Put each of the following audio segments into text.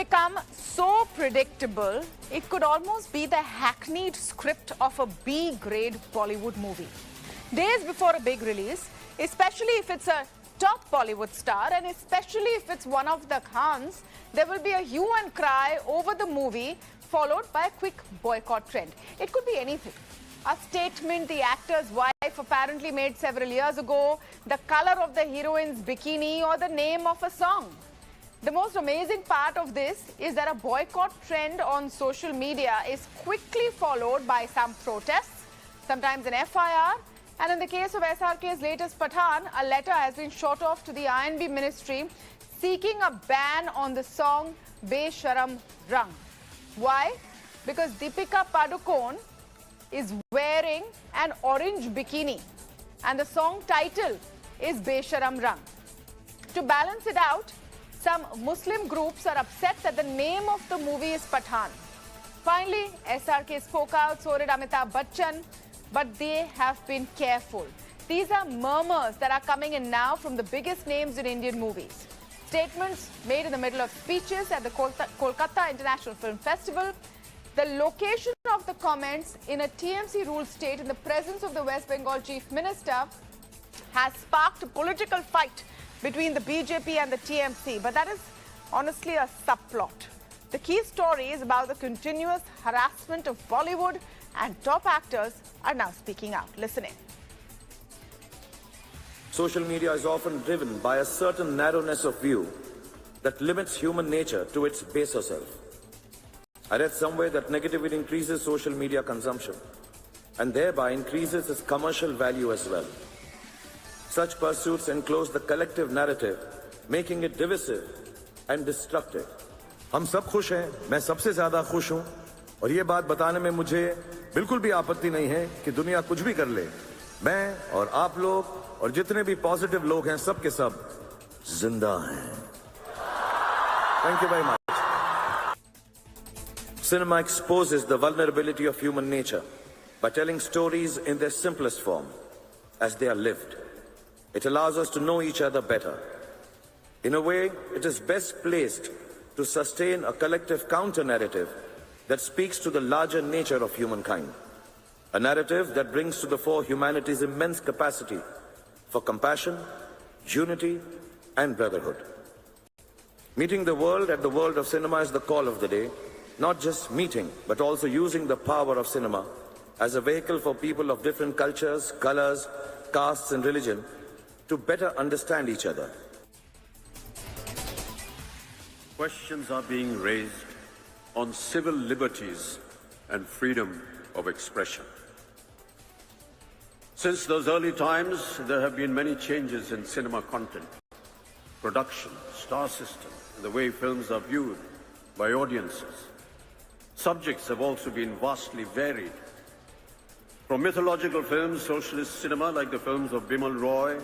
become so predictable, it could almost be the hackneyed script of a B-grade Bollywood movie. Days before a big release, especially if it's a top Bollywood star and especially if it's one of the Khans, there will be a hue and cry over the movie followed by a quick boycott trend. It could be anything. A statement the actor's wife apparently made several years ago, the color of the heroine's bikini, or the name of a song. The most amazing part of this is that a boycott trend on social media is quickly followed by some protests, sometimes an FIR, and in the case of SRK's latest Pathan, a letter has been shot off to the INB ministry seeking a ban on the song Besharam Rang. Why? Because Deepika Padukone is wearing an orange bikini and the song title is Besharam Rang. To balance it out, some Muslim groups are upset that the name of the movie is Pathan. Finally, SRK spoke out, so did Amitabh Bachchan, but they have been careful. These are murmurs that are coming in now from the biggest names in Indian movies. Statements made in the middle of speeches at the Kolkata International Film Festival. The location of the comments in a TMC-ruled state in the presence of the West Bengal Chief Minister has sparked a political fight between the BJP and the TMC. But that is honestly a subplot. The key story is about the continuous harassment of Bollywood, and top actors are now speaking out. Listen in. Social media is often driven by a certain narrowness of view that limits human nature to its baser self. I read somewhere that negativity increases social media consumption and thereby increases its commercial value as well. Such pursuits enclose the collective narrative, making it divisive and destructive. हम सब खुश हैं, मैं सबसे ज्यादा खुश हूं और ये बात बताने में मुझे बिल्कुल भी आपत्ति नहीं है कि दुनिया कुछ भी कर ले। मैं और आप लोग और जितने भी पॉजिटिव लोग हैं सब के सब जिंदा हैं। Thank you very much. Cinema exposes the vulnerability of human nature by telling stories in their simplest form, as they are lived. It allows us to know each other better. In a way, it is best placed to sustain a collective counter-narrative that speaks to the larger nature of humankind. A narrative that brings to the fore humanity's immense capacity for compassion, unity, and brotherhood. Meeting the world at the world of cinema is the call of the day. Not just meeting, but also using the power of cinema as a vehicle for people of different cultures, colors, castes, and religion to better understand each other. Questions are being raised on civil liberties and freedom of expression. Since those early times, there have been many changes in cinema content, production, star system, and the way films are viewed by audiences. Subjects have also been vastly varied. From mythological films, socialist cinema like the films of Bimal Roy,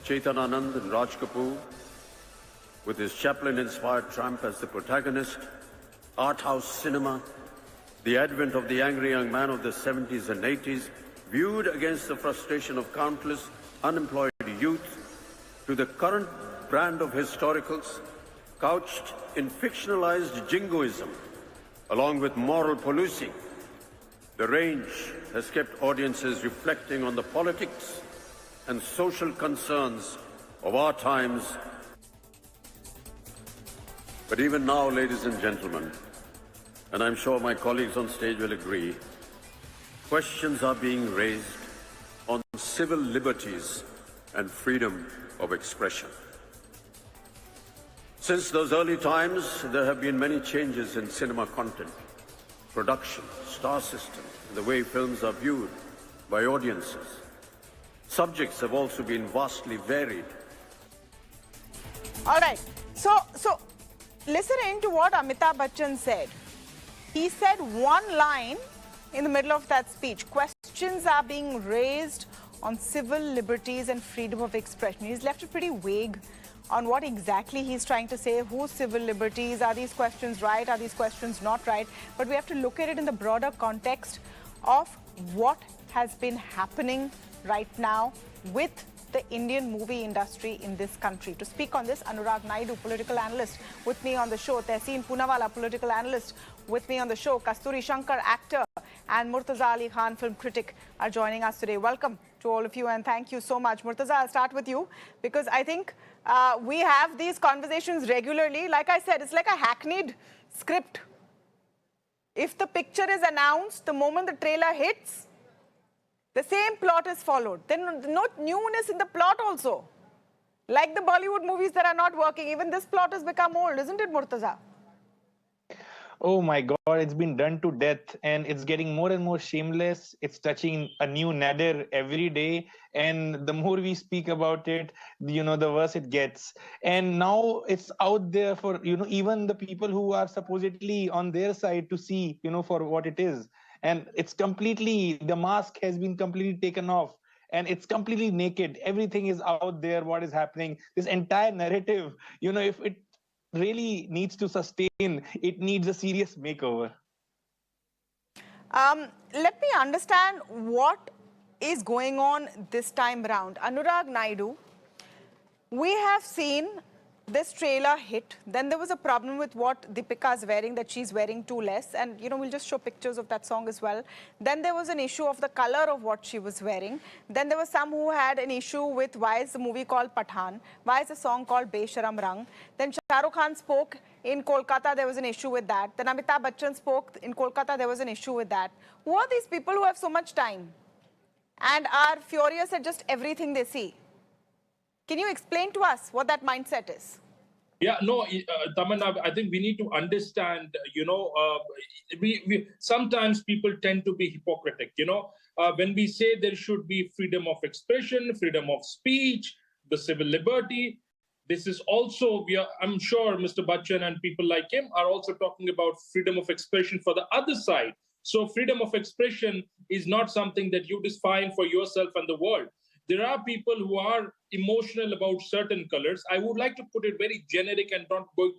Chetan Anand and Raj Kapoor, with his Chaplin-inspired tramp as the protagonist, art house cinema, the advent of the angry young man of the 70s and 80s, viewed against the frustration of countless unemployed youth, to the current brand of historicals, couched in fictionalized jingoism, along with moral policing. The range has kept audiences reflecting on the politics and social concerns of our times. But even now, ladies and gentlemen, and I'm sure my colleagues on stage will agree, questions are being raised on civil liberties and freedom of expression. Since those early times, there have been many changes in cinema content, production, star system, and the way films are viewed by audiences. Subjects have also been vastly varied. All right. So listen in to what Amitabh Bachchan said. He said one line in the middle of that speech. Questions are being raised on civil liberties and freedom of expression. He's left it pretty vague on what exactly he's trying to say. Whose civil liberties? Are these questions right? Are these questions not right? But we have to look at it in the broader context of what has been happening right now with the Indian movie industry in this country. To speak on this, Anurag Naidu, political analyst, with me on the show. Tehseen Poonawalla, political analyst, with me on the show. Kasturi Shankar, actor, and Murtaza Ali Khan, film critic, are joining us today. Welcome to all of you, and thank you so much. Murtaza, I'll start with you, because I think we have these conversations regularly. Like I said, it's like a hackneyed script. If the picture is announced, the moment the trailer hits, the same plot is followed. Then no newness in the plot also. Like the Bollywood movies that are not working, even this plot has become old, isn't it, Murtaza? Oh my God, it's been done to death, and it's getting more and more shameless. It's touching a new nadir every day, and the more we speak about it, the worse it gets. And now it's out there for, even the people who are supposedly on their side to see, for what it is. And it's completely, the mask has been completely taken off, and it's completely naked. Everything is out there, what is happening. This entire narrative, if it really needs to sustain, it needs a serious makeover. Let me understand what is going on this time round. Anurag Naidu, we have seen this trailer hit. Then there was a problem with what Deepika is wearing, that she's wearing too less. And, we'll just show pictures of that song as well. Then there was an issue of the color of what she was wearing. Then there was some who had an issue with why is the movie called Pathan? Why is the song called Besharam Rang? Then Shah Rukh Khan spoke in Kolkata, there was an issue with that. Then Amitabh Bachchan spoke in Kolkata, there was an issue with that. Who are these people who have so much time and are furious at just everything they see? Can you explain to us what that mindset is? Yeah, no, Tamanna, I think we need to understand, we sometimes people tend to be hypocritic, when we say there should be freedom of expression, freedom of speech, the civil liberty. This is also, I'm sure Mr. Bachchan and people like him are also talking about freedom of expression for the other side. So freedom of expression is not something that you define for yourself and the world. There are people who are emotional about certain colors. I would like to put it very generic and not go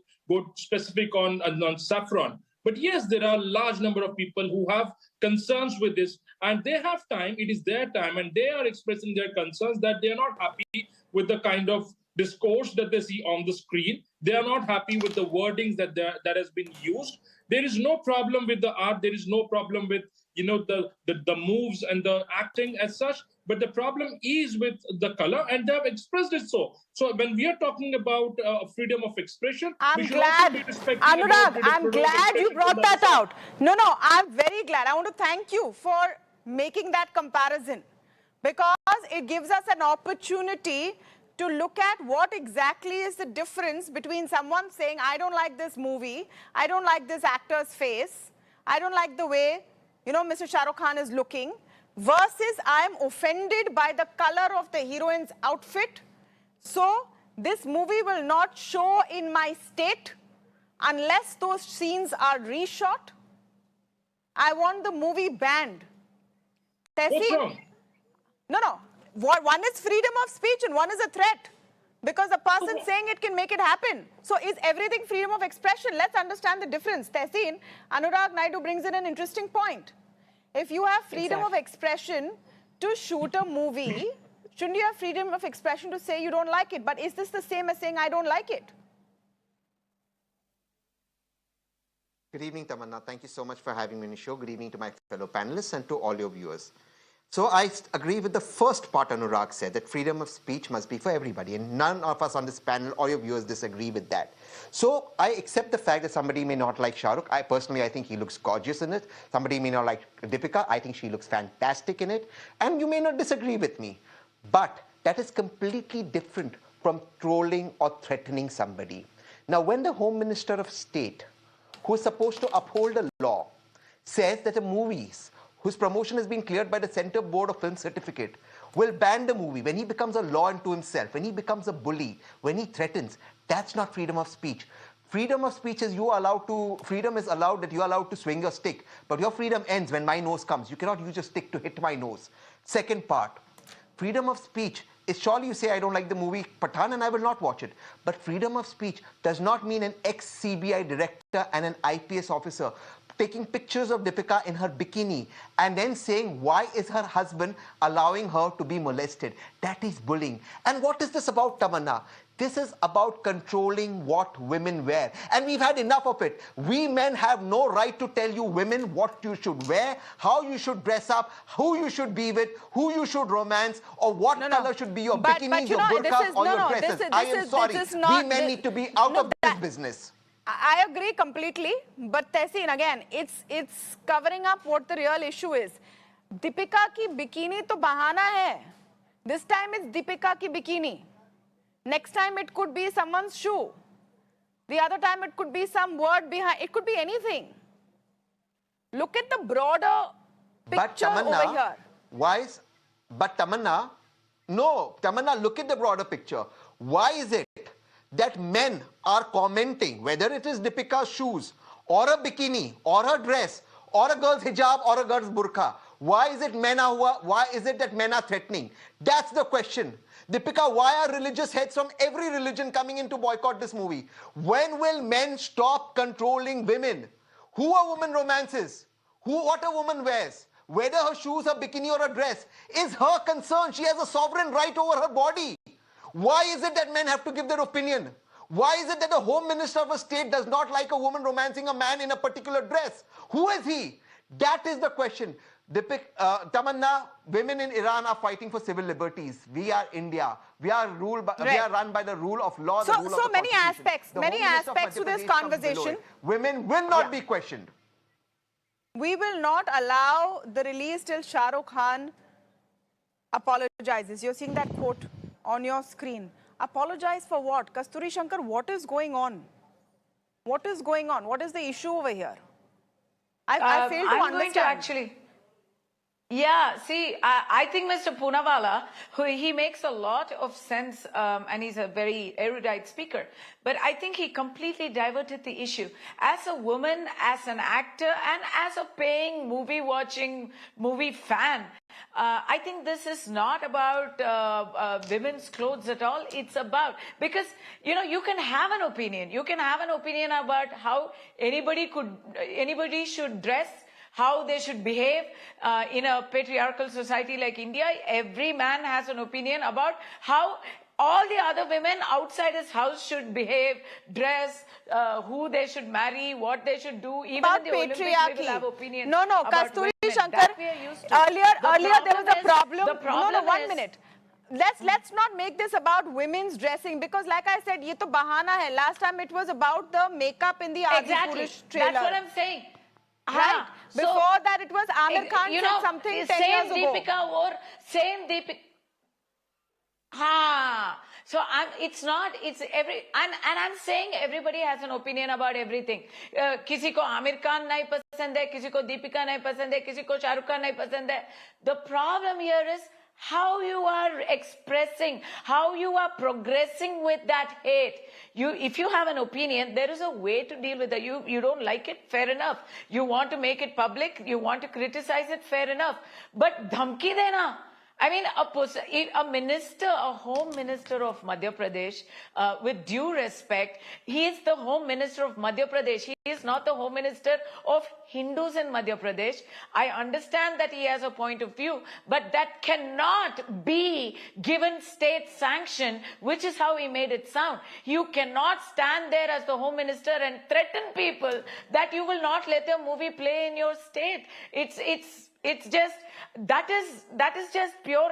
specific on saffron. But yes, there are a large number of people who have concerns with this, and they have time. It is their time, and they are expressing their concerns that they are not happy with the kind of discourse that they see on the screen. They are not happy with the wordings that has been used. There is no problem with the art. There is no problem with the moves and the acting as such. But the problem is with the color, and they have expressed it so. So when we are talking about freedom of expression, I'm glad, Anurag, I'm glad you brought that out. No, I'm very glad. I want to thank you for making that comparison, because it gives us an opportunity to look at what exactly is the difference between someone saying, I don't like this movie, I don't like this actor's face, I don't like the way, Mr. Shah Rukh Khan is looking, versus I am offended by the color of the heroine's outfit. So this movie will not show in my state unless those scenes are reshot. I want the movie banned. What's wrong? No. One is freedom of speech and one is a threat. Because the person saying it can make it happen. So is everything freedom of expression? Let's understand the difference. Tehseen, Anurag Naidu brings in an interesting point. If you have freedom of expression to shoot a movie, shouldn't you have freedom of expression to say you don't like it? But is this the same as saying I don't like it? Good evening, Tamanna. Thank you so much for having me on the show. Good evening to my fellow panelists and to all your viewers. So I agree with the first part Anurag said, that freedom of speech must be for everybody. And none of us on this panel or your viewers disagree with that. So I accept the fact that somebody may not like Shah Rukh. I think he looks gorgeous in it. Somebody may not like Deepika. I think she looks fantastic in it. And you may not disagree with me. But that is completely different from trolling or threatening somebody. Now, when the Home Minister of State, who is supposed to uphold a law, says that a movies whose promotion has been cleared by the Centre Board of Film Certificate will ban the movie, when he becomes a law unto himself, when he becomes a bully, when he threatens, that's not freedom of speech. Freedom of speech is freedom is allowed that you're allowed to swing your stick, but your freedom ends when my nose comes. You cannot use your stick to hit my nose. Second part, freedom of speech is surely you say I don't like the movie Pathan and I will not watch it. But freedom of speech does not mean an ex-CBI director and an IPS officer taking pictures of Deepika in her bikini and then saying, why is her husband allowing her to be molested? That is bullying. And what is this about, Tamanna? This is about controlling what women wear. And we've had enough of it. We men have no right to tell you women what you should wear, how you should dress up, who you should be with, who you should romance, or what color should be your bikinis, your burqas, or your dresses. I am sorry. We men need to be out of this business. I agree completely, but Tehseen, again, it's covering up what the real issue is. Deepika ki bikini to bahana hai. This time it's Deepika ki bikini. Next time it could be someone's shoe. The other time it could be some word behind. It could be anything. Look at the broader picture over here. But Tamanna, no, Tamanna, look at the broader picture. Why is it that men are commenting, whether it is Deepika's shoes, or a bikini, or her dress, or a girl's hijab, or a girl's burqa? Why is it that men are threatening? That's the question. Deepika, why are religious heads from every religion coming in to boycott this movie? When will men stop controlling women? Who a woman romances? What a woman wears? Whether her shoes, her bikini, or her dress is her concern. She has a sovereign right over her body. Why is it that men have to give their opinion? Why is it that the Home Minister of a state does not like a woman romancing a man in a particular dress? Who is he? That is the question. Tamanna, women in Iran are fighting for civil liberties. We are India. We are run by the rule of law. So many aspects to this conversation. Women will not be questioned. We will not allow the release till Shah Rukh Khan apologizes. You're seeing that quote on your screen. Apologize for what? Kasturi Shankar, what is going on? What is going on? What is the issue over here? I fail to understand. I'm going to actually... Yeah, see, I think Mr. Poonawalla, he makes a lot of sense and he's a very erudite speaker. But I think he completely diverted the issue. As a woman, as an actor, and as a paying movie-watching movie fan, I think this is not about women's clothes at all. It's about, because, you know, you can have an opinion. You can have an opinion about how anybody should dress, how they should behave in a patriarchal society like India. Every man has an opinion about how all the other women outside his house should behave, dress, who they should marry, what they should do. Even about in the Olympics, we will have opinions. No, Kasturi Shankar, earlier there was a problem. No, 1 minute. Let's not make this about women's dressing, because like I said, ye to bahana hai. Last time it was about the makeup in the Adi Purush trailer. That's what I'm saying. Right. Before that, it was Amir Khan said something 10 years ago. Deepika wore, same Deepika. So it's every, and I'm saying everybody has an opinion about everything. Kisi ko Amir Khan nahi pasand hai, kisi ko Deepika nahi pasand hai, kisi ko Shah Rukh Khan nahi pasand hai. The problem here is how you are expressing, how you are progressing with that hate. If you have an opinion, there is a way to deal with that. You don't like it, fair enough. You want to make it public, you want to criticize it, fair enough. But dhamki dena. I mean, a minister, a home minister of Madhya Pradesh, with due respect, he is the home minister of Madhya Pradesh. He is not the home minister of Hindus in Madhya Pradesh. I understand that he has a point of view, but that cannot be given state sanction, which is how he made it sound. You cannot stand there as the home minister and threaten people that you will not let their movie play in your state. It's just, that is just pure,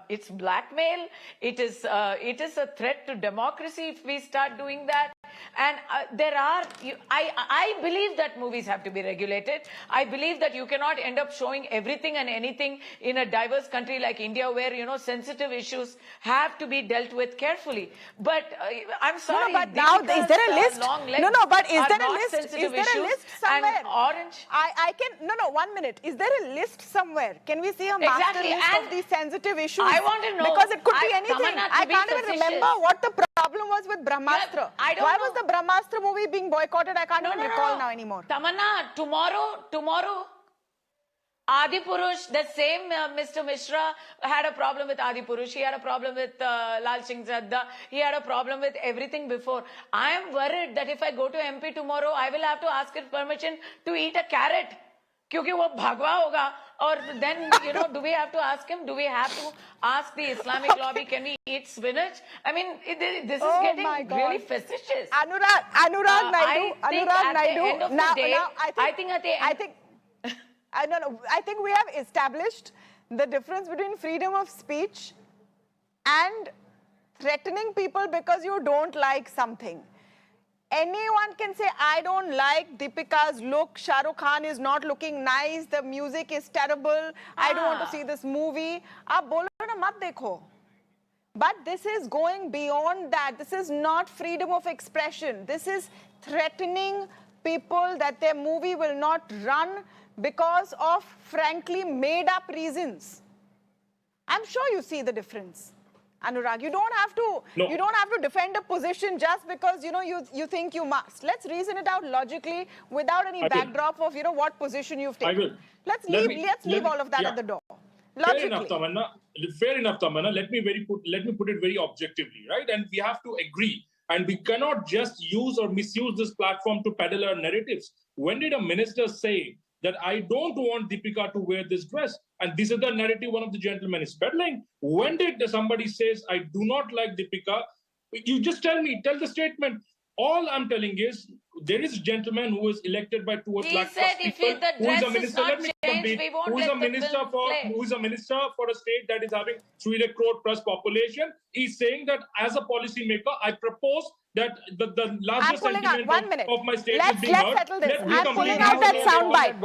it's blackmail. It is a threat to democracy if we start doing that. And I believe that movies have to be regulated. I believe that you cannot end up showing everything and anything in a diverse country like India, where, you know, sensitive issues have to be dealt with carefully. But I'm sorry. No, but now, is there a list? But is there a list? Is there a list somewhere? Orange. I can, 1 minute. Is there a list somewhere? Can we see a master list of these sensitive issues? I want to know. Because it could be anything. I can't even remember what the problem was with Brahmastra. Why was the Brahmastra movie being boycotted? I can't even recall now anymore. Tamanna, tomorrow, Adi Purush, the same Mr. Mishra had a problem with Adi Purush. He had a problem with Lal Singh Zadda. He had a problem with everything before. I am worried that if I go to MP tomorrow, I will have to ask his permission to eat a carrot. Kyunki wo bhagwa hoga. Or then, do we have to ask him? Do we have to ask the Islamic lobby, can we eat spinach? I mean, this is getting really facetious. Anurag Naidu. I think we have established the difference between freedom of speech and threatening people because you don't like something. Anyone can say, I don't like Deepika's look, Shah Rukh Khan is not looking nice, the music is terrible, I don't want to see this movie. Aap bolo na mat dekho. But this is going beyond that. This is not freedom of expression. This is threatening people that their movie will not run because of, frankly, made-up reasons. I'm sure you see the difference. Anurag, you don't have to. No. You don't have to defend a position just because you think you must. Let's reason it out logically without any backdrop of what position you've taken. I will. Let's leave all of that at the door. Logically. Fair enough, Tamanna. Let me put it very objectively, right? And we have to agree. And we cannot just use or misuse this platform to peddle our narratives. When did a minister say that I don't want Deepika to wear this dress? And this is the narrative one of the gentlemen is peddling. When did somebody says, I do not like Deepika? You just tell the statement. All I'm telling is, there is a gentleman who was elected by 2 lakh people, who is a minister, who is a minister for a state that is having 3 crore plus population. He's saying that as a policy maker, I propose that the largest sentiment of my state will be heard. Let's settle this. I'm pulling out that soundbite.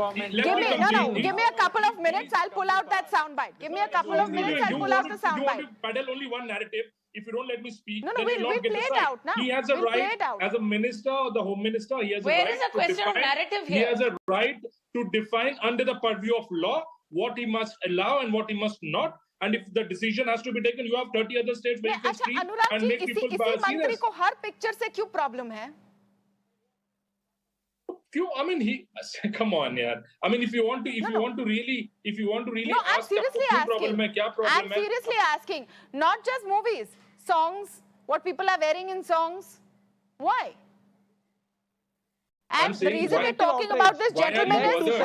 Give me a couple of minutes, I'll pull out that soundbite. Give me a couple of minutes, I'll pull out the soundbite. You want to peddle only one narrative. If you don't let me speak, then we'll play it out now. He has a right, as a minister or the home minister, he has a right. Where is the question of narrative here? He has a right to define under the purview of law what he must allow and what he must not. And if the decision has to be taken, you have 30 other states where you can speak and make people serious. को हर picture से क्यों problem है? I mean, come on, yaar. I mean, if you want to really ask, I'm seriously asking, not just movies, songs, what people are wearing in songs. Why? And the reason we're talking about this gentleman is, the reason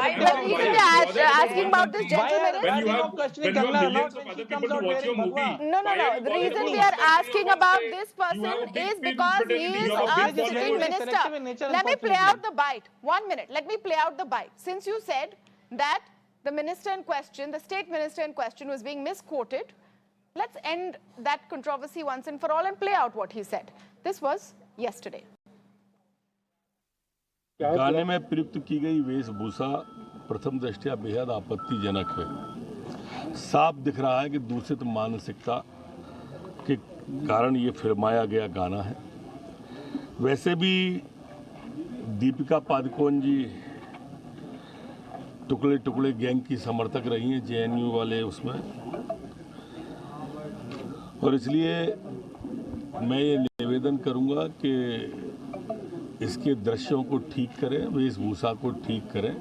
we're asking about this gentleman is, when you have millions of other people to watch your movie. No. The reason we are asking about this person is because he is a sitting minister. Let me play out the bite. 1 minute. Let me play out the bite. Since you said that the minister in question, the state minister in question was being misquoted, let's end that controversy once and for all and play out what he said. This was yesterday. गाने में प्रयुक्त की गई वेशभूषा प्रथम दृष्टया बेहद आपत्तिजनक है। साफ दिख रहा है कि दूषित मानसिकता के कारण ये फिल्माया गया गाना है। वैसे भी दीपिका पादुकोण जी टुकड़े टुकड़े गैंग की समर्थक रही हैं, जेएनयू वाले उसमें, और इसलिए मैं ये निवेदन करूंगा कि इसके दृश्यों को ठीक करें, वेशभूषा को ठीक करें,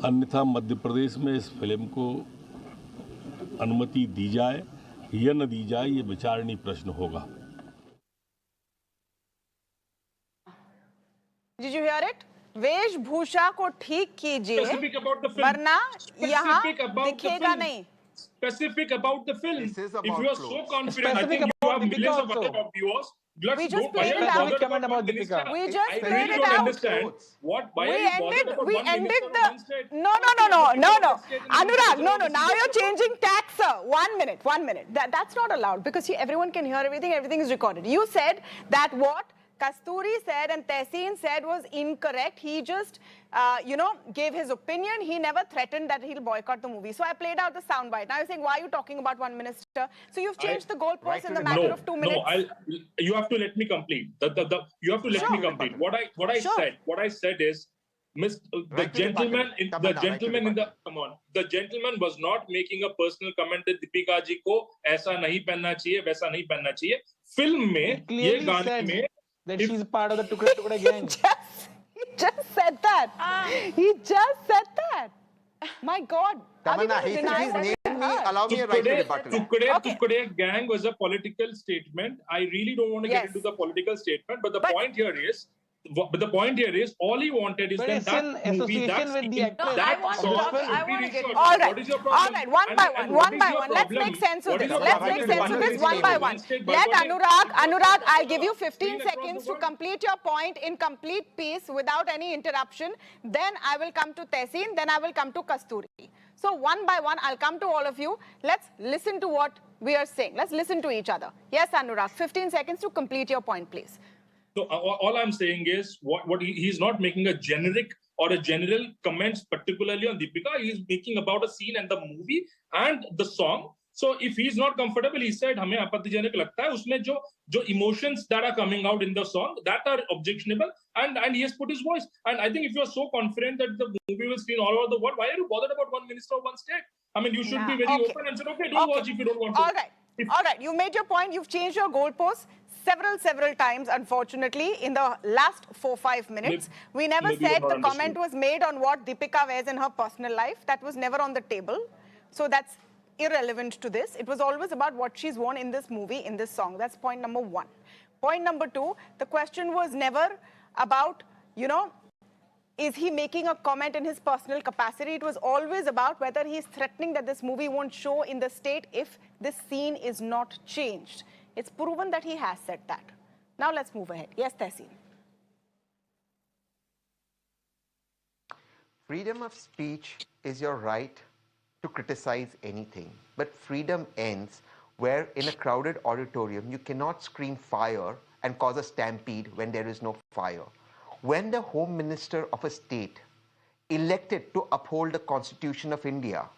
अन्यथा मध्य प्रदेश में इस फिल्म को अनुमति दी जाए या न दी जाए, ये विचारणीय प्रश्न होगा। Did you hear it? वेशभूषा को ठीक कीजिए, वरना यहाँ दिखेगा नहीं। Specific about the film. If you are so confident, I think you have millions of other viewers. We just played it out. We just played it out. We ended the. No. Anurag, no. Now you're changing tack, sir. 1 minute. That's not allowed because everyone can hear everything. Everything is recorded. You said that what Kasturi said and Tehseen said was incorrect. He just, gave his opinion. He never threatened that he'll boycott the movie. So I played out the soundbite. Now you're saying, why are you talking about one minister? So you've changed the goalpost in the matter of 2 minutes. No, you have to let me complete. You have to let me complete. What I said is, the gentleman was not making a personal comment that Deepika ji ko aisa nahi pehna chahiye, waisa nahi pehna chahiye. Film mein, ye gaane mein, that she's part of the Tukde Tukde gang. He just said that. He just said that. My God. Are we Tamanna, going to deny he's what we named me. heard? Allow me a right to rebuttal. Tukde gang was a political statement. I really don't want to get Yes. into the political statement, but the point here is, all he wanted is But then it's that in movie, association that with the scene, actress. No, I that want to song talk- should I be want to get restored. into All that. right. What is your All problem? right. One by one. And what One is by your one. Let's problem? make sense of What is this. your Let's problem make with sense of this Bangladesh one by being one. state Let boycotting? Anurag, I'll give you 15 Screen across seconds the to world. complete your point in complete peace without any interruption. Then I will come to Tehseen. Then I will come to Kasturi. So one by one, I'll come to all of you. Let's listen to what we are saying. Let's listen to each other. Yes, Anurag, 15 seconds to complete your point, please. So all I'm saying is, he's not making a generic or a general comments particularly on Deepika. He's making about a scene and the movie and the song. So if he's not comfortable, he said, "हमें आपत्तिजनक लगता है उसमें जो emotions that are coming out in the song that are objectionable," and he has put his voice. And I think if you are so confident that the movie will screen all over the world, why are you bothered about one minister of one state? I mean, you should be very open and say, "Okay, don't watch if you don't want to." All right. All right. You made your point. You've changed your goalposts several times, unfortunately, in the last 4-5 minutes. We never maybe said you're the not comment was made on what Deepika wears in her personal life. That was never on the table. So that's irrelevant to this. It was always about what she's worn in this movie, in this song. That's point number one. Point number two, the question was never about, is he making a comment in his personal capacity? It was always about whether he's threatening that this movie won't show in the state if this scene is not changed. It's proven that he has said that. Now let's move ahead. Yes, Tehseen. Freedom of speech is your right to criticize anything. But freedom ends where in a crowded auditorium, you cannot scream fire and cause a stampede when there is no fire. When the Home Minister of a state elected to uphold the Constitution of India,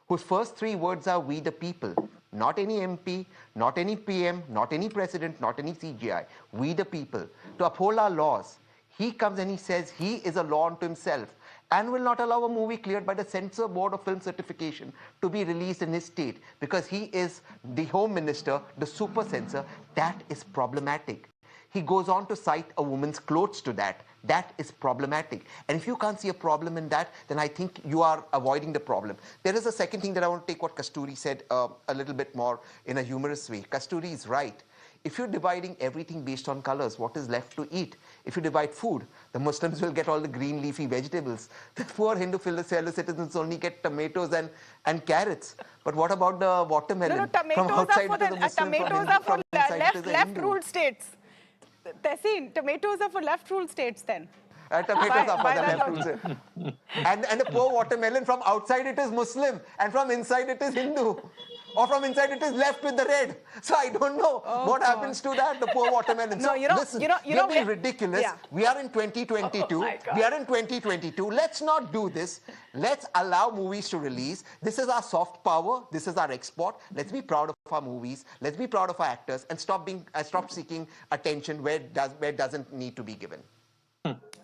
whose first 3 words are "we the people," not any MP, not any PM, not any president, not any CGI, we the people, to uphold our laws, he comes and he says he is a law unto himself and will not allow a movie cleared by the Censor Board of Film Certification to be released in his state because he is the Home Minister, the super censor. That is problematic. He goes on to cite a woman's clothes to that. That is problematic. And if you can't see a problem in that, then I think you are avoiding the problem. There is a second thing that I want to take what Kasturi said a little bit more in a humorous way. Kasturi is right. If you're dividing everything based on colors, what is left to eat? If you divide food, the Muslims will get all the green leafy vegetables. The poor Hindu fellow citizens only get tomatoes and carrots. But what about the watermelon? Tomatoes from outside are for it is a Muslim, tomatoes are for inside it is a Hindu. left-ruled states. Tehseen, tomatoes are for left-ruled states then. Tomatoes are for by the that left roots. And the poor watermelon, from outside it is Muslim, and from inside it is Hindu. Or from inside it is left with the red. So I don't know what happens to that, the poor watermelon. No, so listen, you're being ridiculous. Yeah. We are in 2022. We are in 2022. Let's not do this. Let's allow movies to release. This is our soft power. This is our export. Let's be proud of our movies. Let's be proud of our actors and stop seeking attention where it doesn't need to be given.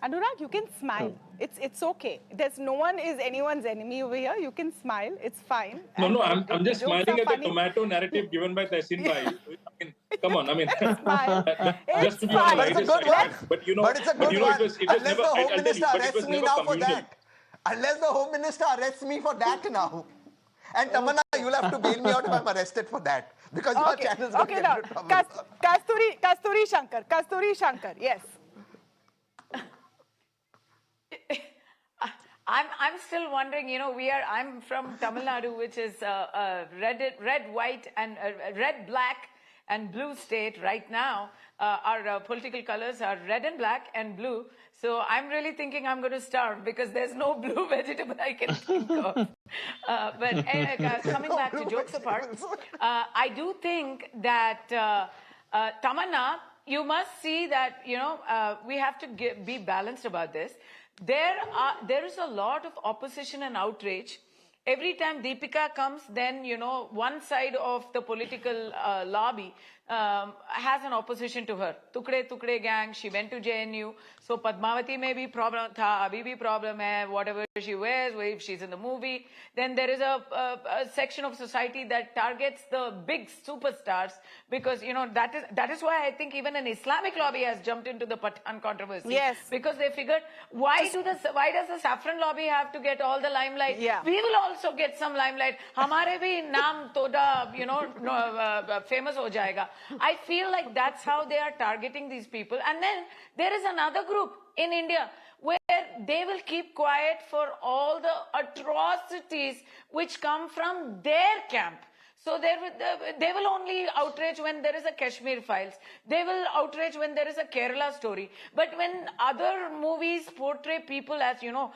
Anurag, you can smile. It's okay. No one is anyone's enemy over here. You can smile. It's fine. No, I'm just jokes smiling are at funny. the tomato narrative given by Tehseen Bhai. I mean, come on, I mean, just to be fine. on the But it's a lighter good side. one. But it's a good one. It was Unless never, the Home I'll tell Minister you, but it arrests was me never now for communal. that. Unless the Home Minister arrests me for that now. And Tamanna, you'll have to bail me out if I'm arrested for that. Because your channel's going to get now, into trouble. Kasturi Shankar, yes. I'm still wondering, I'm from Tamil Nadu, which is red, white, and red, black, and blue state right now. Our political colors are red and black and blue. So I'm really thinking I'm going to starve because there's no blue vegetable I can think of. But anyway, coming back to jokes apart, I do think that Tamanna, you must see that, we have to be balanced about this. There is a lot of opposition and outrage. Every time Deepika comes, then, one side of the political lobby, has an opposition to her. Tukde Tukde gang, she went to JNU. So Padmavati may be problem tha, abhi bhi problem hai, whatever she wears, if she's in the movie. Then there is a section of society that targets the big superstars because, you know, that is why I think even an Islamic lobby has jumped into the Pathan controversy. Yes. Because they figured, why does the saffron lobby have to get all the limelight? Yeah. We will also get some limelight. Hamare bhi naam toda, you know, famous ho jayega. I feel like that's how they are targeting these people. And then there is another group in India where they will keep quiet for all the atrocities which come from their camp. So they will only outrage when there is a Kashmir files. They will outrage when there is a Kerala story. But when other movies portray people as, you know,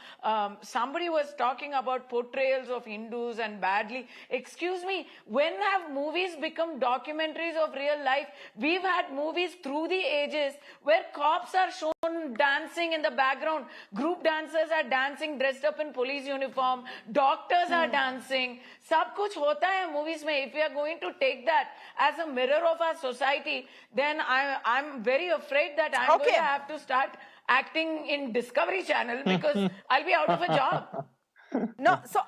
somebody was talking about portrayals of Hindus and badly. Excuse me, when have movies become documentaries of real life? We've had movies through the ages where cops are shown dancing in the background. Group dancers are dancing dressed up in police uniform. Doctors are dancing. Sab kuch hota hai movies mein. If we are going to take that as a mirror of our society, then I'm very afraid that I'm going to have to start acting in Discovery Channel because I'll be out of a job. No, so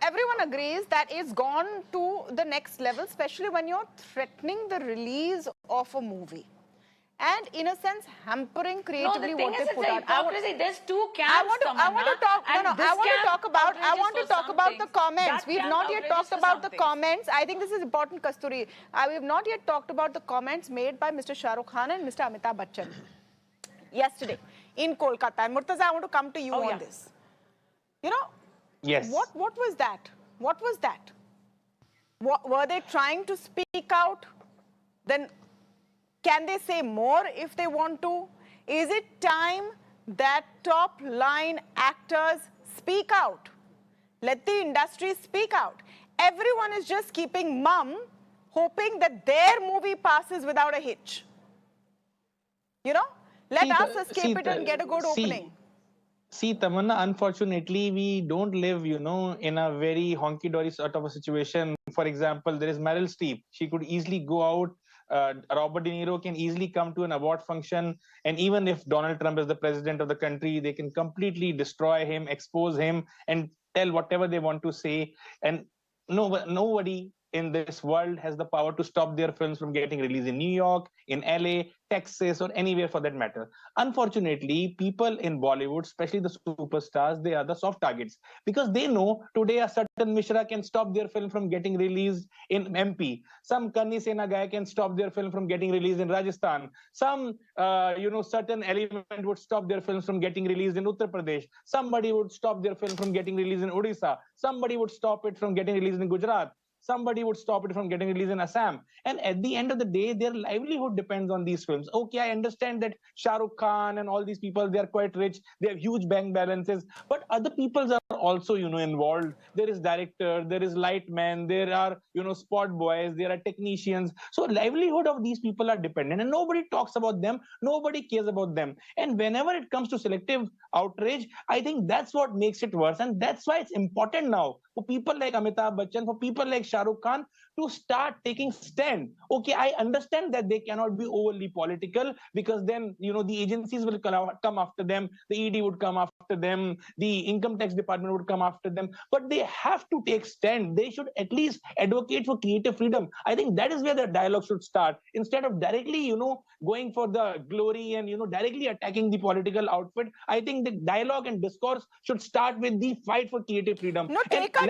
everyone agrees that it's gone to the next level, especially when you're threatening the release of a movie. And in a sense, hampering creatively what they put out. There's two camps. I want to talk about the comments. We've not yet talked about the comments. I think this is important, Kasturi. We have not yet talked about the comments made by Mr. Shah Rukh Khan and Mr. Amitabh Bachchan yesterday in Kolkata. And Murtaza, I want to come to you on this. You know, yes. What was that? What was that? Were they trying to speak out? Then can they say more if they want to? Is it time that top line actors speak out? Let the industry speak out. Everyone is just keeping mum, hoping that their movie passes without a hitch. You know? Let us escape it and get a good opening. See, Tamanna, unfortunately, we don't live, you know, in a very honky-dory sort of a situation. For example, there is Meryl Streep. She could easily go out. Robert De Niro can easily come to an award function, and even if Donald Trump is the president of the country, they can completely destroy him, expose him, and tell whatever they want to say. And nobody in this world has the power to stop their films from getting released in New York, in LA, Texas, or anywhere for that matter. Unfortunately, people in Bollywood, especially the superstars, they are the soft targets because they know today a certain Mishra can stop their film from getting released in MP. Some Kanni Sena guy can stop their film from getting released in Rajasthan. Some, certain element would stop their films from getting released in Uttar Pradesh. Somebody would stop their film from getting released in Odisha. Somebody would stop it from getting released in Gujarat. Somebody would stop it from getting released in Assam. And at the end of the day, their livelihood depends on these films. Okay, I understand that Shah Rukh Khan and all these people, they are quite rich. They have huge bank balances. But other peoples are also, involved. There is director, there is lightman, there are, spot boys, there are technicians. So livelihood of these people are dependent. And nobody talks about them. Nobody cares about them. And whenever it comes to selective outrage, I think that's what makes it worse. And that's why it's important now for people like Amitabh Bachchan, for people like Shah Rukh Khan to start taking stand. Okay, I understand that they cannot be overly political because then, the agencies will come after them, the ED would come after them, the income tax department would come after them, but they have to take stand. They should at least advocate for creative freedom. I think that is where the dialogue should start. Instead of directly, going for the glory and, directly attacking the political outfit, I think the dialogue and discourse should start with the fight for creative freedom. No, take a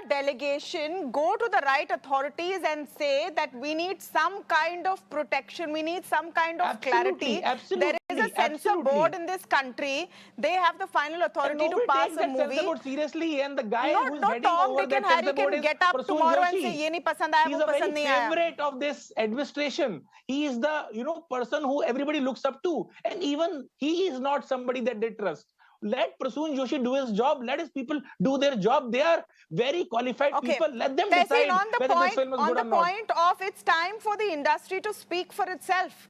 delegation, go to the right authorities and say that we need some kind of protection, we need some kind of clarity. Absolutely, there is a censor board in this country. They have the final authority to pass a movie. Censor board seriously, and the guy who's heading Tom, over Dick, the censor board can is get up Prasoon tomorrow Joshi. and say, "Ye nahi pasand aaya, He's wo a pasand very nahi aaya." favorite of this administration. He is the person who everybody looks up to, and even he is not somebody that they trust. Let Prasoon Joshi do his job. Let his people do their job. They are very qualified people. Let them decide whether this film is good or not. On the point of it's time for the industry to speak for itself.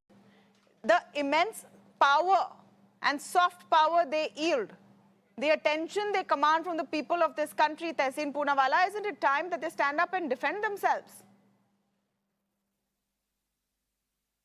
The immense power and soft power they yield. the attention they command from the people of this country, Tehseen Poonawalla, isn't it time that they stand up and defend themselves?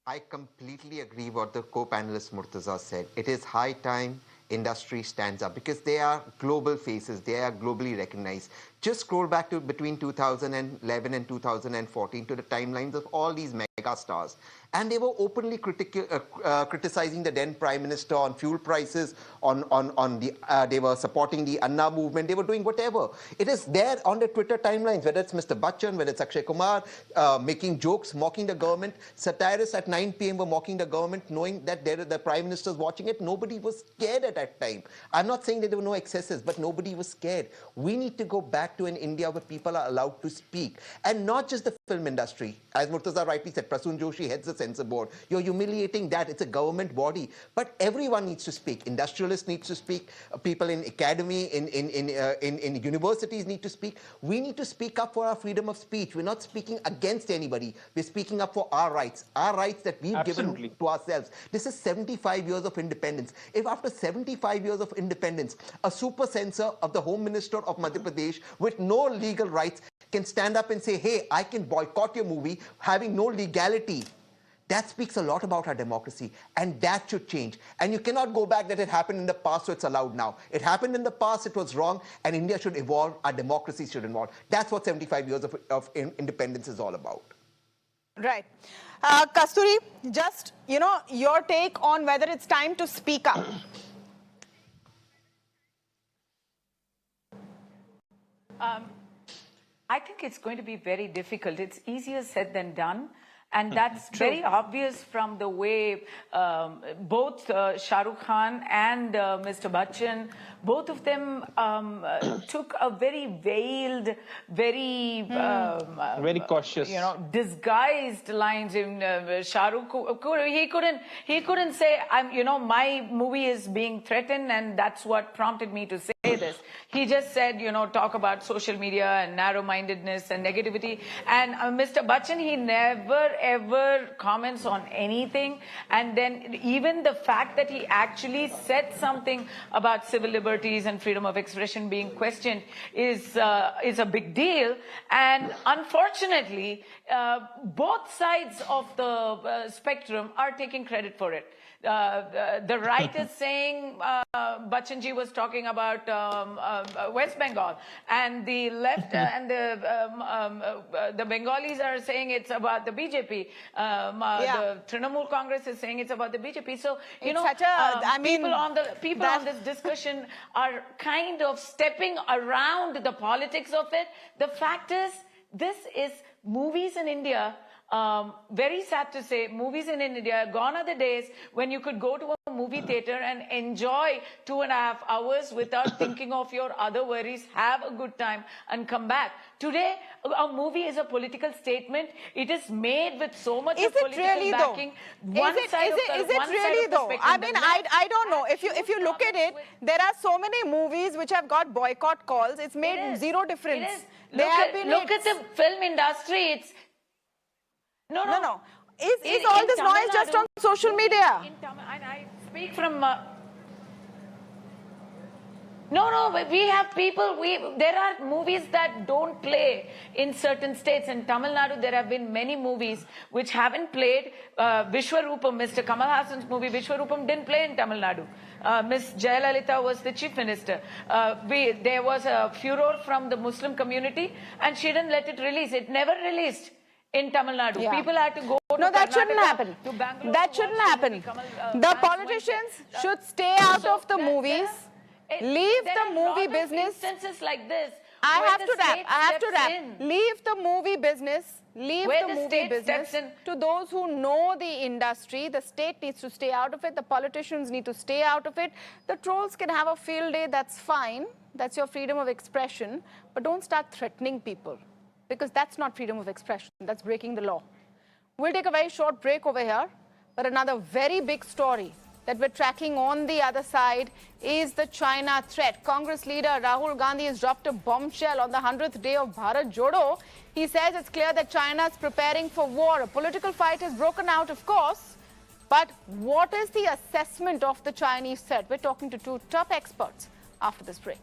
I completely agree what the co-panelist Murtaza said. It is high time industry stands up because they are global faces. They are globally recognized. Just scroll back to between 2011 and 2014 to the timelines of all these mega stars. And they were openly criticizing the then Prime Minister on fuel prices, they were supporting the Anna movement, they were doing whatever. It is there on the Twitter timelines, whether it's Mr. Bachchan, whether it's Akshay Kumar, making jokes, mocking the government. Satirists at 9 p.m. were mocking the government, knowing that the Prime Minister is watching it. Nobody was scared at that time. I'm not saying that there were no excesses, but nobody was scared. We need to go back to an India where people are allowed to speak. And not just the film industry. As Murtaza rightly said, Prasoon Joshi heads the censor board. You're humiliating that. It's a government body. But everyone needs to speak. Industrialists need to speak. People in academy, in universities need to speak. We need to speak up for our freedom of speech. We're not speaking against anybody. We're speaking up for our rights that we've given to ourselves. This is 75 years of independence. If after 75 years of independence, a super censor of the Home Minister of Madhya Pradesh with no legal rights can stand up and say, hey, I can boycott your movie having no legality. That speaks a lot about our democracy, and that should change. And you cannot go back that it happened in the past, so it's allowed now. It happened in the past, it was wrong, and India should evolve, our democracy should evolve. That's what 75 years of independence is all about. Right. Kasturi, just, your take on whether it's time to speak up. I think it's going to be very difficult. It's easier said than done. And that's very obvious from the way both Shah Rukh Khan and Mr. Bachchan, both of them took a very veiled, very cautious, disguised lines. In Shah Rukh, he couldn't say, my movie is being threatened, and that's what prompted me to say this. He just said, talk about social media and narrow-mindedness and negativity. And Mr. Bachchan, he never ever comments on anything. And then even the fact that he actually said something about civil liberties and freedom of expression being questioned is a big deal. And unfortunately, both sides of the spectrum are taking credit for it. The right is saying Bachchanji was talking about West Bengal, and the left and the Bengalis are saying it's about the BJP. The Trinamool Congress is saying it's about the BJP. So people on this discussion are kind of stepping around the politics of it. The fact is, this is movies in India. Very sad to say, movies in India, gone are the days when you could go to a movie theater and enjoy 2.5 hours without thinking of your other worries, have a good time and come back. Today, a movie is a political statement. It is made with so much of political backing. Is it really though? I mean, I don't know. If you look at it, there are so many movies which have got boycott calls. It's made zero difference. Look at the film industry. It's No. Is all this noise just on social media? I speak from... No, we have people, there are movies that don't play in certain states. In Tamil Nadu, there have been many movies which haven't played. Vishwarupam, Mr. Kamal Hassan's movie, Vishwarupam didn't play in Tamil Nadu. Miss Jayalalitha was the chief minister. There was a furor from the Muslim community, and she didn't let it release. It never released in Tamil Nadu. Yeah. People had to go No, that shouldn't happen. That shouldn't happen. The politicians should stay out of the movies. Leave the movie business. Instances like this. I have to wrap. Leave the movie business. Leave the movie business to those who know the industry. The state needs to stay out of it. The politicians need to stay out of it. The trolls can have a field day. That's fine. That's your freedom of expression. But don't start threatening people, because that's not freedom of expression. That's breaking the law. We'll take a very short break over here. But another very big story that we're tracking on the other side is the China threat. Congress leader Rahul Gandhi has dropped a bombshell on the 100th day of Bharat Jodo. He says it's clear that China is preparing for war. A political fight has broken out, of course. But what is the assessment of the Chinese threat? We're talking to two top experts. after this break.